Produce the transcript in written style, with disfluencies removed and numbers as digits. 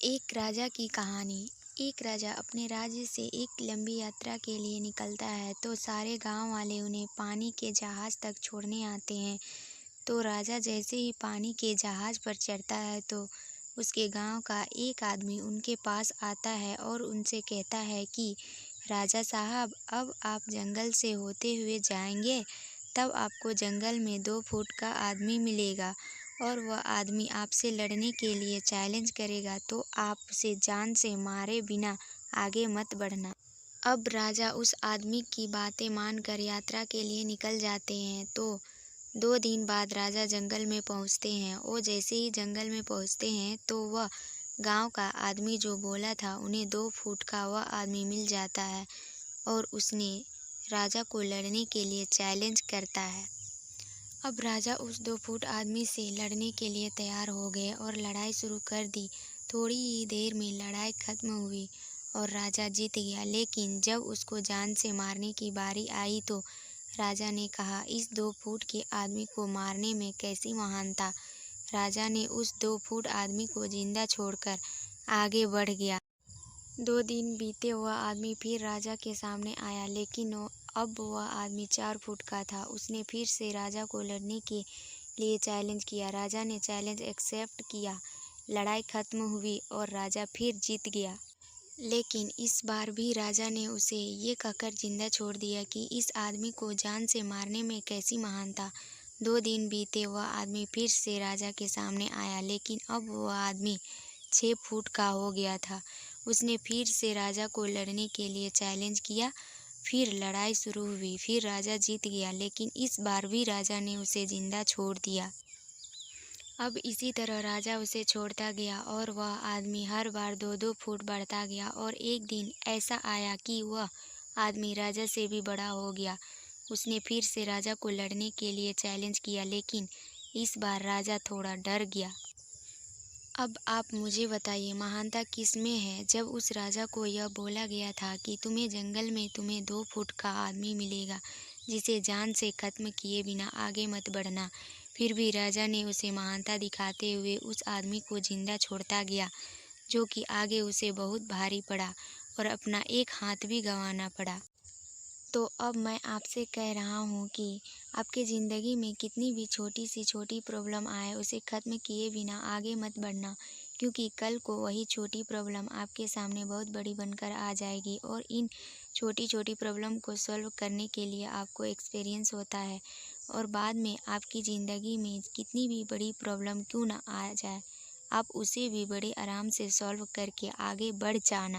एक राजा की कहानी। एक राजा अपने राज्य से एक लंबी यात्रा के लिए निकलता है तो सारे गांव वाले उन्हें पानी के जहाज तक छोड़ने आते हैं। तो राजा जैसे ही पानी के जहाज पर चढ़ता है तो उसके गांव का एक आदमी उनके पास आता है और उनसे कहता है कि राजा साहब, अब आप जंगल से होते हुए जाएंगे, तब आपको जंगल में 2 फुट का आदमी मिलेगा और वह आदमी आपसे लड़ने के लिए चैलेंज करेगा, तो आप उसे जान से मारे बिना आगे मत बढ़ना। अब राजा उस आदमी की बातें मानकर यात्रा के लिए निकल जाते हैं। तो 2 दिन बाद राजा जंगल में पहुंचते हैं और जैसे ही जंगल में पहुंचते हैं तो वह गांव का आदमी जो बोला था उन्हें 2 फुट का वह आदमी मिल जाता है और उसने राजा को लड़ने के लिए चैलेंज करता है। अब राजा उस 2 फुट आदमी से लड़ने के लिए तैयार हो गए और लड़ाई शुरू कर दी। थोड़ी ही देर में लड़ाई खत्म हुई और राजा जीत गया। लेकिन जब उसको जान से मारने की बारी आई तो राजा ने कहा, इस 2 फुट के आदमी को मारने में कैसी महानता। राजा ने उस 2 फुट आदमी को जिंदा छोड़कर आगे बढ़ गया। 2 दिन बीते, वह आदमी फिर राजा के सामने आया, लेकिन अब वह आदमी 4 फुट का था। उसने फिर से राजा को लड़ने के लिए चैलेंज किया। राजा ने चैलेंज एक्सेप्ट किया। लड़ाई खत्म हुई और राजा फिर जीत गया। लेकिन इस बार भी राजा ने उसे ये कहकर जिंदा छोड़ दिया कि इस आदमी को जान से मारने में कैसी महानता। 2 दिन बीते, वह आदमी फिर से राजा के सामने आया, लेकिन अब वह आदमी 6 फुट का हो गया था। उसने फिर से राजा को लड़ने के लिए चैलेंज किया। फिर लड़ाई शुरू हुई। फिर राजा जीत गया, लेकिन इस बार भी राजा ने उसे जिंदा छोड़ दिया। अब इसी तरह राजा उसे छोड़ता गया और वह आदमी हर बार 2-2 फुट बढ़ता गया और एक दिन ऐसा आया कि वह आदमी राजा से भी बड़ा हो गया। उसने फिर से राजा को लड़ने के लिए चैलेंज किया, लेकिन इस बार राजा थोड़ा डर गया। अब आप मुझे बताइए, महानता किस में है। जब उस राजा को यह बोला गया था कि तुम्हें जंगल में तुम्हें 2 फुट का आदमी मिलेगा जिसे जान से खत्म किए बिना आगे मत बढ़ना, फिर भी राजा ने उसे महानता दिखाते हुए उस आदमी को जिंदा छोड़ता गया, जो कि आगे उसे बहुत भारी पड़ा और अपना एक हाथ भी गंवाना पड़ा। तो अब मैं आपसे कह रहा हूँ कि आपकी ज़िंदगी में कितनी भी छोटी सी छोटी प्रॉब्लम आए, उसे ख़त्म किए बिना आगे मत बढ़ना, क्योंकि कल को वही छोटी प्रॉब्लम आपके सामने बहुत बड़ी बनकर आ जाएगी और इन छोटी छोटी प्रॉब्लम को सॉल्व करने के लिए आपको एक्सपीरियंस होता है और बाद में आपकी ज़िंदगी में कितनी भी बड़ी प्रॉब्लम क्यों ना आ जाए, आप उसे भी बड़े आराम से सॉल्व करके आगे बढ़ जाना।